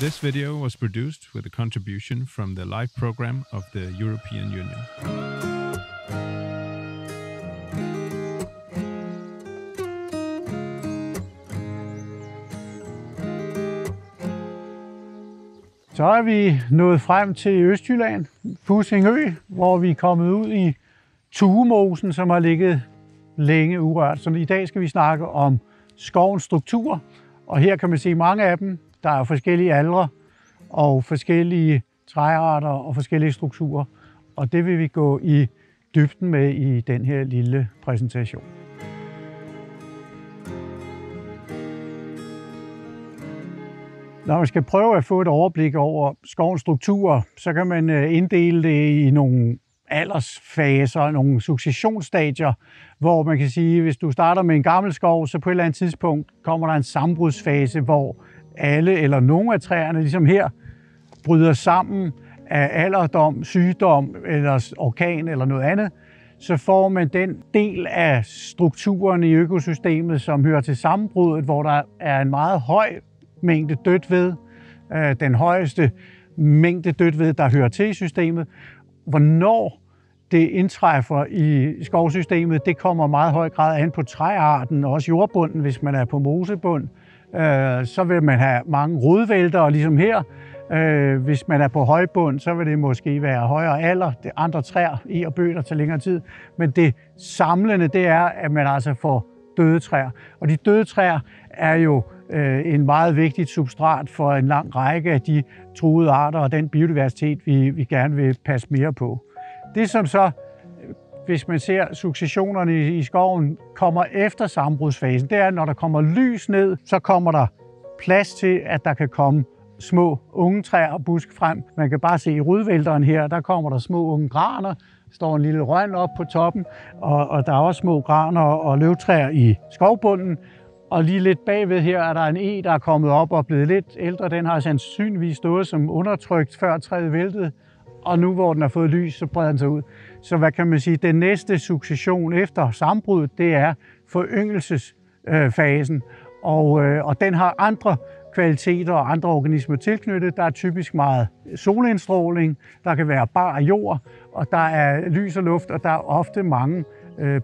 This video was produced with a contribution from the live program of the European Union. Så er vi nået frem til Østjylland, Fussingø, hvor vi er kommet ud i Tuemosen, som har ligget længe urørt. Så i dag skal vi snakke om skovens struktur, og her kan man se mange af dem. Der er forskellige aldre og forskellige træarter og forskellige strukturer, og det vil vi gå i dybden med i den her lille præsentation. Når man skal prøve at få et overblik over skovens struktur, så kan man inddele det i nogle aldersfaser, nogle successionsstadier, hvor man kan sige, hvis du starter med en gammel skov, så på et eller andet tidspunkt kommer der en sambrudsfase, hvor alle eller nogle af træerne, ligesom her, bryder sammen af alderdom, sygdom eller orkan eller noget andet. Så får man den del af strukturen i økosystemet, som hører til sammenbruddet, hvor der er en meget høj mængde dødt ved, den højeste mængde dødt ved, der hører til i systemet. Hvornår det indtræffer i skovsystemet, det kommer meget høj grad an på træarten, og også jordbunden. Hvis man er på mosebund, så vil man have mange rodvælter, ligesom her. Hvis man er på højbund, så vil det måske være højere alder, det andre træer, eg og bøg, der tager længere tid. Men det samlende, det er, at man altså får døde træer. Og de døde træer er jo en meget vigtigt substrat for en lang række af de truede arter og den biodiversitet, vi gerne vil passe mere på. Det som så, hvis man ser successionerne i skoven, kommer efter sambrudsfasen, det er, når der kommer lys ned, så kommer der plads til, at der kan komme små unge træer og busk frem. Man kan bare se i rodvælteren her, der kommer der små unge graner, der står en lille røn op på toppen, og der er også små graner og løvtræer i skovbunden. Og lige lidt bagved her er der en eg, der er kommet op og blevet lidt ældre. Den har sandsynligvis stået som undertrykt før træet væltede, og nu hvor den har fået lys, så breder den sig ud. Så hvad kan man sige, den næste succession efter sammenbruddet, det er foryngelsesfasen, og den har andre kvaliteter og andre organismer tilknyttet. Der er typisk meget solindstråling, der kan være bar jord, og der er lys og luft, og der er ofte mange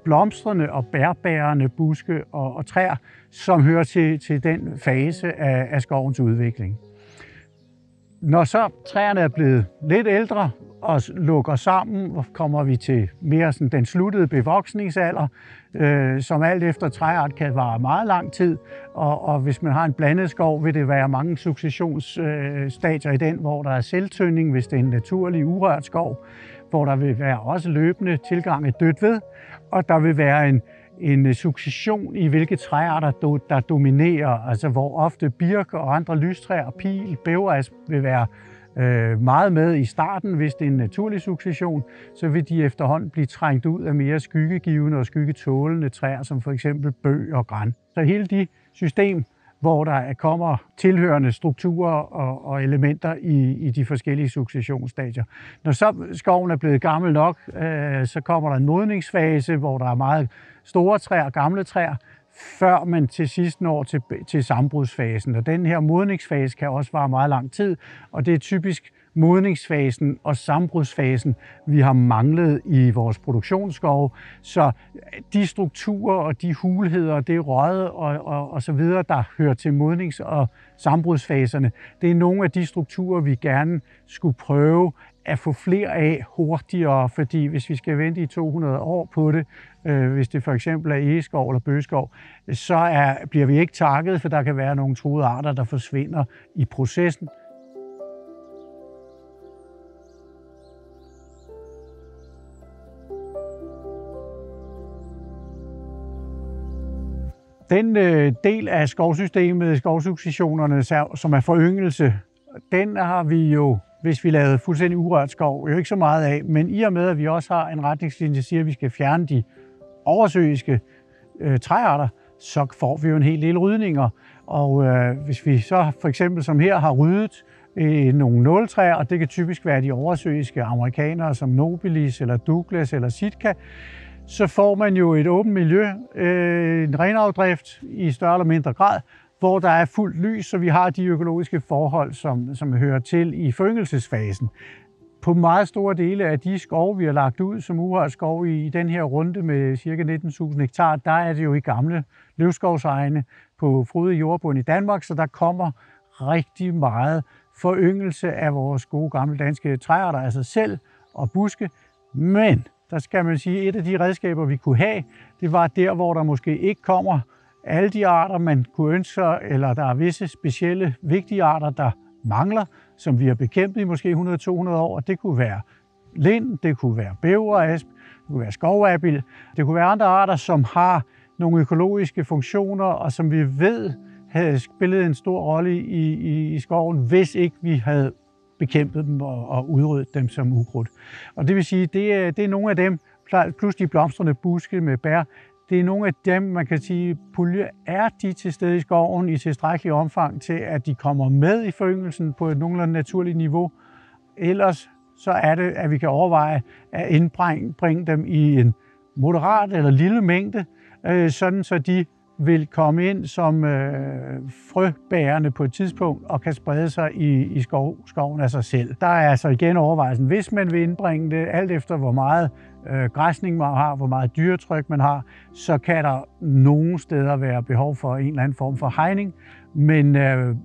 blomstrende og bærbærende buske og træer, som hører til den fase af skovens udvikling. Når så træerne er blevet lidt ældre og lukker sammen, kommer vi til mere sådan den sluttede bevoksningsalder, som alt efter træart kan vare meget lang tid. Og hvis man har en blandet skov, vil det være mange successionsstadier i den, hvor der er selvtynding, hvis det er en naturlig urørt skov, hvor der vil være også løbende tilgang af dødt ved, og der vil være en succession i hvilke træarter, der dominerer, altså hvor ofte birk og andre lystræer, pil, bæveasp vil være meget med i starten. Hvis det er en naturlig succession, så vil de efterhånden blive trængt ud af mere skyggegivende og skyggetålende træer, som for eksempel bøg og gran. Så hele de system, hvor der kommer tilhørende strukturer og elementer i de forskellige successionsstadier. Når så skoven er blevet gammel nok, så kommer der en modningsfase, hvor der er meget store træer, gamle træer, før man til sidst når til sambrudsfasen. Og den her modningsfase kan også vare meget lang tid, og det er typisk modningsfasen og sambrudsfasen, vi har manglet i vores produktionsskove. Så de strukturer og de hulheder, det røde og så videre, der hører til modnings- og sambrudsfaserne, det er nogle af de strukturer, vi gerne skulle prøve at få flere af hurtigere, fordi hvis vi skal vente i 200 år på det, hvis det for eksempel er egeskov eller bøgeskov, så bliver vi ikke takket, for der kan være nogle truede arter, der forsvinder i processen. Den del af skovsystemet, skovsuccessionerne, som er foryngelse, den har vi jo, hvis vi lavede fuldstændig urørt skov, jo ikke så meget af. Men i og med, at vi også har en retningslinje, der siger, at vi skal fjerne de oversøiske træarter, så får vi jo en hel del rydninger. Og hvis vi så for eksempel som her har ryddet nogle nåletræer, og det kan typisk være de oversøiske amerikanere som Nobilis eller Douglas eller Sitka, så får man jo et åbent miljø, en renafdrift i større eller mindre grad, hvor der er fuldt lys, så vi har de økologiske forhold, som hører til i foryngelsesfasen. På meget store dele af de skove, vi har lagt ud som urørt skov i den her runde med ca. 19.000 hektar, der er det jo i gamle løvskovsegne på frodig jordbund i Danmark, så der kommer rigtig meget foryngelse af vores gode gamle danske træarter, altså selv og buske. Men der skal man sige, at et af de redskaber, vi kunne have, det var der, hvor der måske ikke kommer alle de arter, man kunne ønske sig, eller der er visse specielle vigtige arter, der mangler, som vi har bekæmpet i måske 100-200 år. Det kunne være lind, det kunne være bæverasp, det kunne være skovabil, det kunne være andre arter, som har nogle økologiske funktioner, og som vi ved havde spillet en stor rolle i skoven, hvis ikke vi havde bekæmpet dem og udryddet dem som ukrudt. Og det vil sige, det er nogle af dem, plus de blomstrende buske med bær, det er nogle af dem, man kan sige, pulje er de til stede i skoven i tilstrækkelig omfang til, at de kommer med i foryngelsen på et nogenlunde naturligt niveau. Ellers så er det, at vi kan overveje at indbringe dem i en moderat eller lille mængde, sådan så de vil komme ind som frøbærende på et tidspunkt og kan sprede sig i skoven af sig selv. Der er altså igen overvejelsen, hvis man vil indbringe det, alt efter hvor meget græsning man har, hvor meget dyretryk man har, så kan der nogle steder være behov for en eller anden form for hegning. Men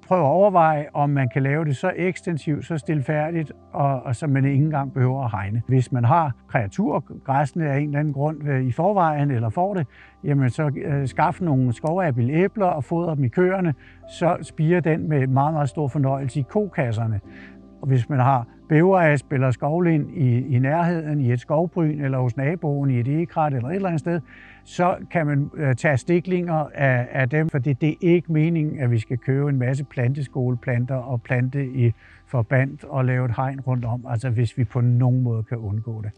prøv at overveje, om man kan lave det så ekstensivt, så stilfærdigt, og så man ikke engang behøver at hegne. Hvis man har kreaturgræsne af en eller anden grund i forvejen, eller får det, jamen så skaff nogle skovabilæbler og foder dem i køerne, så spirer den med meget, meget stor fornøjelse i kokasserne. Og hvis man har bæverasp eller skovlind i nærheden, i et skovbryn eller hos naboen i et egekrat eller et eller andet sted, så kan man tage stiklinger af dem, for det er ikke meningen, at vi skal købe en masse planteskoleplanter og plante i forband og lave et hegn rundt om, altså hvis vi på nogen måde kan undgå det.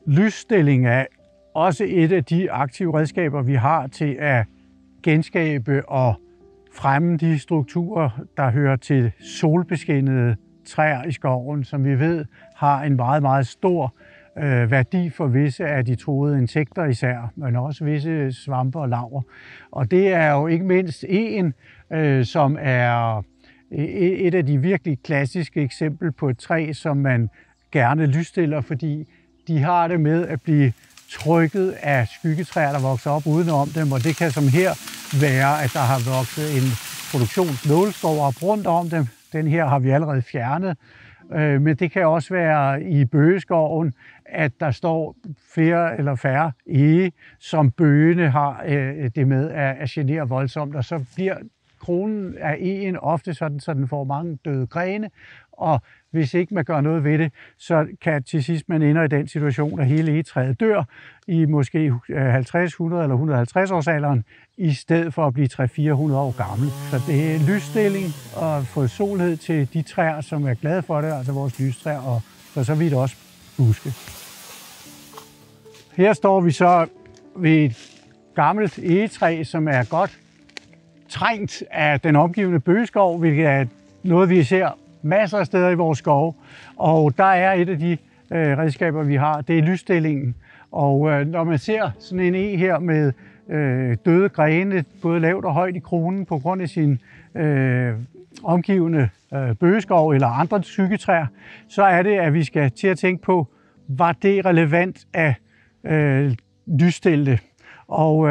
Lysstilling er også et af de aktive redskaber, vi har til at genskabe og fremme de strukturer, der hører til solbeskinnede træer i skoven, som vi ved har en meget, meget stor værdi for visse af de truede insekter især, men også visse svampe og laver. Og det er jo ikke mindst egen, som er et af de virkelig klassiske eksempler på et træ, som man gerne lysstiller, fordi de har det med at blive trykket af skyggetræer, der vokser op udenom dem, og det kan som her være, at der har vokset en produktionsnåleskov op rundt om dem. Den her har vi allerede fjernet, men det kan også være i bøgeskoven, at der står flere eller færre ege, som bøgene har det med at genere voldsomt, og så bliver kronen af egen ofte sådan, så den får mange døde grene, og hvis ikke man gør noget ved det, så kan til sidst man ender i den situation, at hele egetræet dør i måske 50, 100 eller 150 års alderen, i stedet for at blive 300-400 år gammel. Så det er lysstilling og få solhed til de træer, som er glade for det, altså vores lystræer, og for så vidt også buske. Her står vi så ved et gammelt egetræ, som er godt trængt af den omgivende bøgeskov, hvilket er noget, vi ser masser af steder i vores skove. Og der er et af de redskaber, vi har, det er lysstillingen. Og når man ser sådan en eg her med døde grene, både lavt og højt i kronen på grund af sin omgivende bøgeskov eller andre skyggetræer, så er det, at vi skal til at tænke på, var det relevant at lysstille det? Og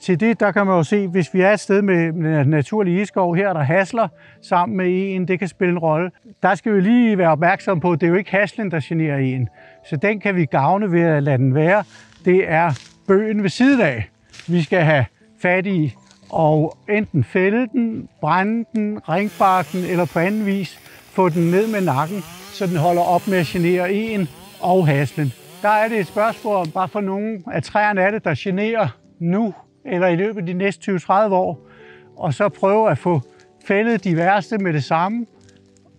til det, der kan man jo se, hvis vi er et sted med naturlig egeskov her, der hasler sammen med egen, det kan spille en rolle. Der skal vi lige være opmærksom på, at det er jo ikke haslen, der generer egen. Så den kan vi gavne ved at lade den være. Det er bøgen ved siden af, vi skal have fat i, og enten fælde den, brænde den, ringbarke den, eller på anden vis få den ned med nakken, så den holder op med at genere egen og haslen. Der er det et spørgsmål om, bare for nogle af træerne er det, der generer nu, eller i løbet af de næste 20-30 år, og så prøve at få fældet de værste med det samme,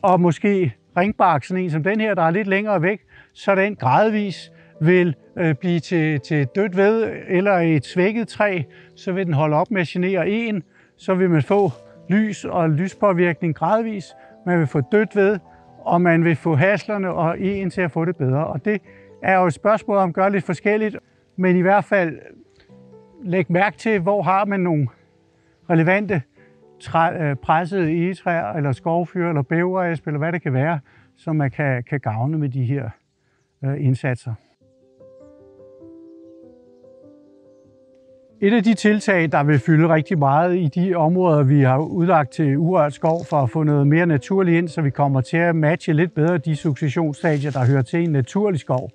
og måske ringbark, sådan en som den her, der er lidt længere væk, så den gradvis vil blive til dødt ved, eller et svækket træ, så vil den holde op med at genere en, så vil man få lys og lyspåvirkning gradvis, man vil få dødt ved, og man vil få haslerne og en til at få det bedre. Og det er jo et spørgsmål om at gøre lidt forskelligt, men i hvert fald læg mærke til, hvor har man nogle relevante pressede egetræer, eller skovfyr, eller bæverasp, eller hvad det kan være, som man kan gavne med de her indsatser. Et af de tiltag, der vil fylde rigtig meget i de områder, vi har udlagt til urørt skov for at få noget mere naturligt ind, så vi kommer til at matche lidt bedre de successionsstadier, der hører til en naturlig skov,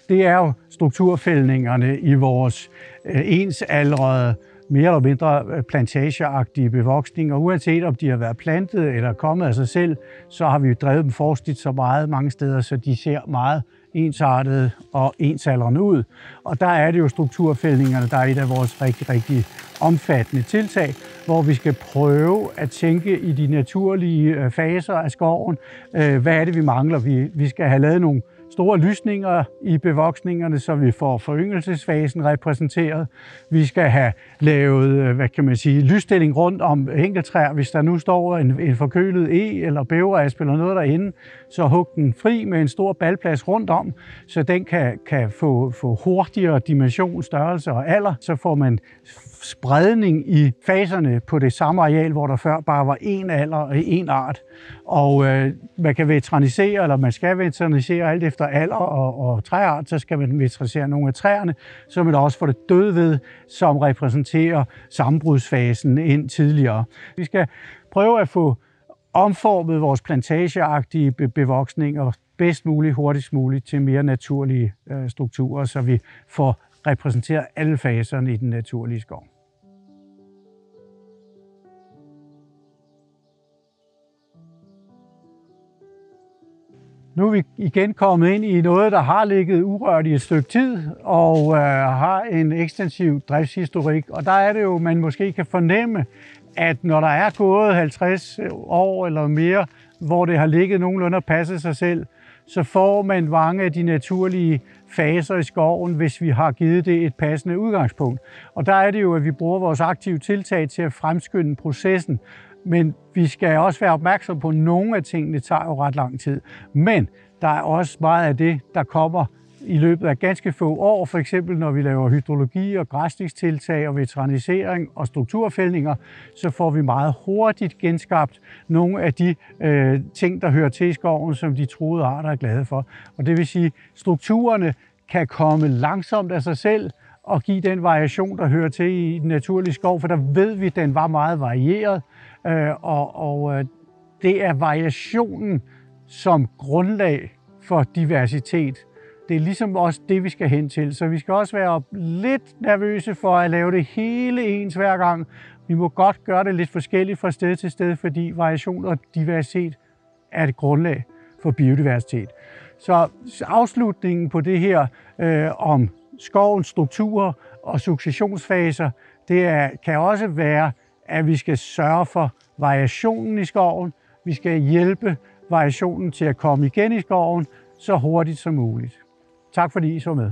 det er jo strukturfældningerne i vores ensaldrede, mere eller mindre plantageagtige bevoksninger. Uanset om de har været plantet eller kommet af sig selv, så har vi jo drevet dem forstigt så meget mange steder, så de ser meget ensartede og ensaldrende ud. Og der er det jo strukturfældningerne, der er et af vores rigtig, rigtig omfattende tiltag, hvor vi skal prøve at tænke i de naturlige faser af skoven. Hvad er det, vi mangler? Vi skal have lavet nogle store lysninger i bevoksningerne, så vi får foryngelsesfasen repræsenteret. Vi skal have lavet, lysstilling rundt om enkelttræer. Hvis der nu står en forkølet eller bæverasp eller noget derinde, så hug den fri med en stor balplads rundt om, så den kan få hurtigere dimension, størrelse og alder. Så får man spredning i faserne på det samme areal, hvor der før bare var én alder og én art. Og man kan veterinisere, eller man skal veterinisere alt efter alder og træart, så skal man veterinisere nogle af træerne, så man også får det døde ved, som repræsenterer sammenbrudsfasen ind tidligere. Vi skal prøve at få omformet vores plantageagtige bevoksninger bedst muligt, hurtigst muligt til mere naturlige strukturer, så vi får repræsenteret alle faserne i den naturlige skov. Nu er vi igen kommet ind i noget, der har ligget urørt i et stykke tid, og har en ekstensiv driftshistorik. Og der er det jo, man måske kan fornemme, at når der er gået 50 år eller mere, hvor det har ligget nogenlunde og passet sig selv, så får man mange af de naturlige faser i skoven, hvis vi har givet det et passende udgangspunkt. Og der er det jo, at vi bruger vores aktive tiltag til at fremskynde processen. Men vi skal også være opmærksom på, at nogle af tingene tager jo ret lang tid. Men der er også meget af det, der kommer i løbet af ganske få år. For eksempel når vi laver hydrologi og græsningstiltag og veterinisering og strukturfældninger, så får vi meget hurtigt genskabt nogle af de ting, der hører til i skoven, som de truede arter er glade for. Og det vil sige, at strukturerne kan komme langsomt af sig selv og give den variation, der hører til i den naturlige skov, for der ved vi, at den var meget varieret. Og det er variationen som grundlag for diversitet. Det er ligesom også det, vi skal hen til. Så vi skal også være lidt nervøse for at lave det hele ens hver gang. Vi må godt gøre det lidt forskelligt fra sted til sted, fordi variation og diversitet er et grundlag for biodiversitet. Så afslutningen på det her om skovens strukturer og successionsfaser, kan også være, at vi skal sørge for variationen i skoven. Vi skal hjælpe variationen til at komme igen i skoven så hurtigt som muligt. Tak fordi I så med.